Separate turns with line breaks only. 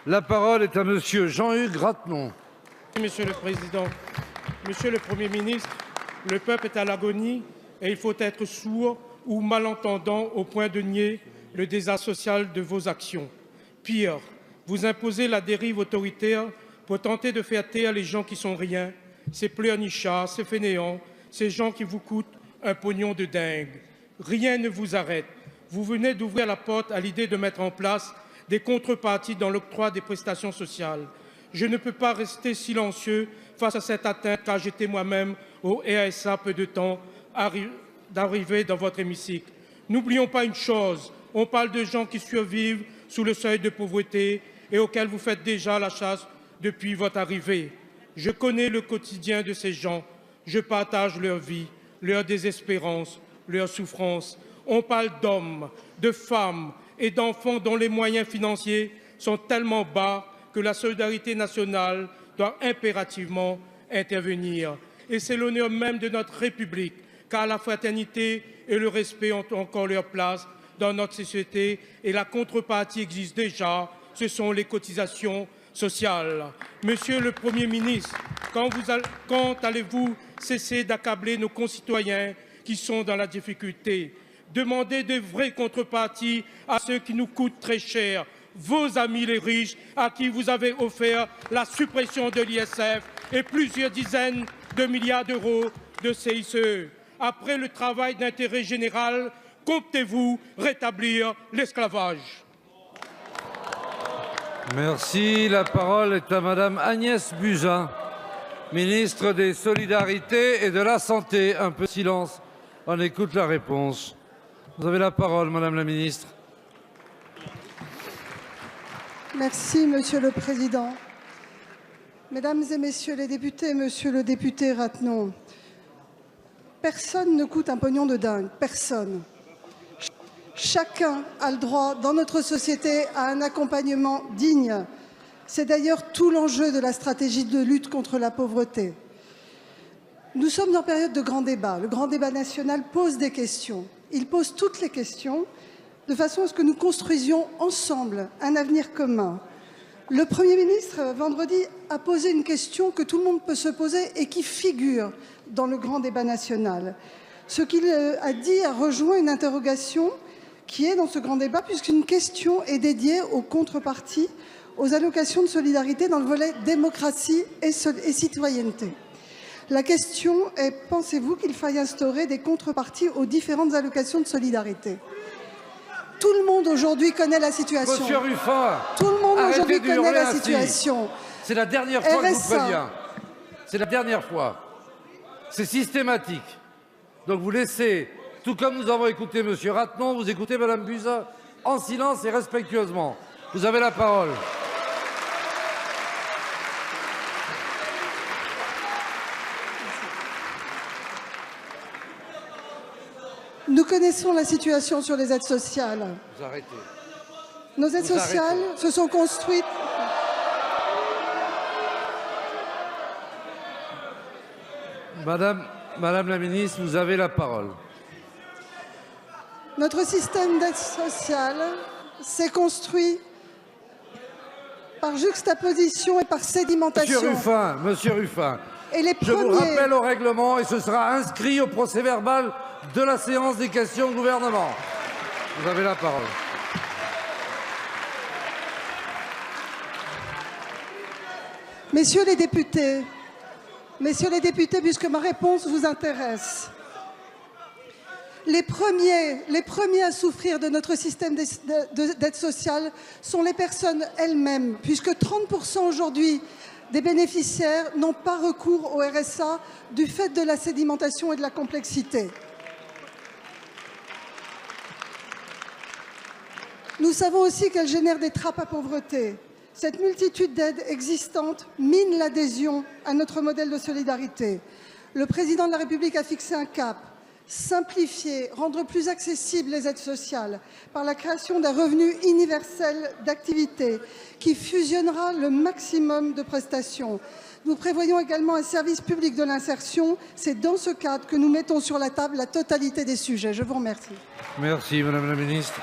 La parole est à monsieur Jean-Hugues Rattenon.
Monsieur le Président, Monsieur le Premier ministre, le peuple est à l'agonie et il faut être sourd ou malentendant au point de nier le désastre social de vos actions. Pire, vous imposez la dérive autoritaire pour tenter de faire taire les gens qui sont rien, ces pleurnichards, ces fainéants, ces gens qui vous coûtent un pognon de dingue. Rien ne vous arrête. Vous venez d'ouvrir la porte à l'idée de mettre en place des contreparties dans l'octroi des prestations sociales. Je ne peux pas rester silencieux face à cette atteinte, car j'étais moi-même au RSA peu de temps d'arriver dans votre hémicycle. N'oublions pas une chose, on parle de gens qui survivent sous le seuil de pauvreté et auxquels vous faites déjà la chasse depuis votre arrivée. Je connais le quotidien de ces gens, je partage leur vie, leur désespérance, leur souffrance. On parle d'hommes, de femmes et d'enfants dont les moyens financiers sont tellement bas que la solidarité nationale doit impérativement intervenir. Et c'est l'honneur même de notre République, car la fraternité et le respect ont encore leur place dans notre société et la contrepartie existe déjà, ce sont les cotisations sociales. Monsieur le Premier ministre, quand allez-vous cesser d'accabler nos concitoyens qui sont dans la difficulté? Demandez de vraies contreparties à ceux qui nous coûtent très cher, vos amis les riches, à qui vous avez offert la suppression de l'ISF et plusieurs dizaines de milliards d'euros de CICE. Après le travail d'intérêt général, comptez-vous rétablir l'esclavage?
Merci. La parole est à madame Agnès Buzyn, ministre des Solidarités et de la Santé. Un peu de silence, on écoute la réponse. Vous avez la parole, madame la ministre.
Merci, Monsieur le Président. Mesdames et Messieurs les députés, Monsieur le député Rattenon, personne ne coûte un pognon de dingue, personne. Chacun a le droit, dans notre société, à un accompagnement digne. C'est d'ailleurs tout l'enjeu de la stratégie de lutte contre la pauvreté. Nous sommes en période de grand débat. Le grand débat national pose des questions. Il pose toutes les questions de façon à ce que nous construisions ensemble un avenir commun. Le Premier ministre, vendredi, a posé une question que tout le monde peut se poser et qui figure dans le grand débat national. Ce qu'il a dit a rejoint une interrogation qui est dans ce grand débat, puisqu'une question est dédiée aux contreparties, aux allocations de solidarité dans le volet démocratie et citoyenneté. La question est, pensez-vous qu'il faille instaurer des contreparties aux différentes allocations de solidarité? Tout le monde aujourd'hui connaît la situation.
Monsieur Ruffin,
tout le monde aujourd'hui connaît la
ainsi.
situation.
C'est la dernière fois que je vous
RSA.
préviens. C'est la dernière fois. C'est systématique. Donc vous laissez, tout comme nous avons écouté monsieur Rattenon, vous écoutez madame Buzyn en silence et respectueusement. Vous avez la parole.
Nous connaissons la situation sur les aides sociales.
Vous arrêtez.
Nos aides sociales se sont construites.
Madame la ministre, vous avez la parole.
Notre système d'aide sociale s'est construit par juxtaposition et par sédimentation.
Monsieur Ruffin,
Et les
je vous
premiers...
rappelle au règlement et ce sera inscrit au procès-verbal de la séance des questions au gouvernement. Vous avez la parole.
Messieurs les députés, puisque ma réponse vous intéresse, les premiers à souffrir de notre système d'aide sociale sont les personnes elles-mêmes, puisque 30% aujourd'hui des bénéficiaires n'ont pas recours au RSA du fait de la sédimentation et de la complexité. Nous savons aussi qu'elle génère des trappes à pauvreté. Cette multitude d'aides existantes mine l'adhésion à notre modèle de solidarité. Le président de la République a fixé un cap, simplifier, rendre plus accessibles les aides sociales par la création d'un revenu universel d'activité qui fusionnera le maximum de prestations. Nous prévoyons également un service public de l'insertion. C'est dans ce cadre que nous mettons sur la table la totalité des sujets. Je vous remercie.
Merci, madame la ministre.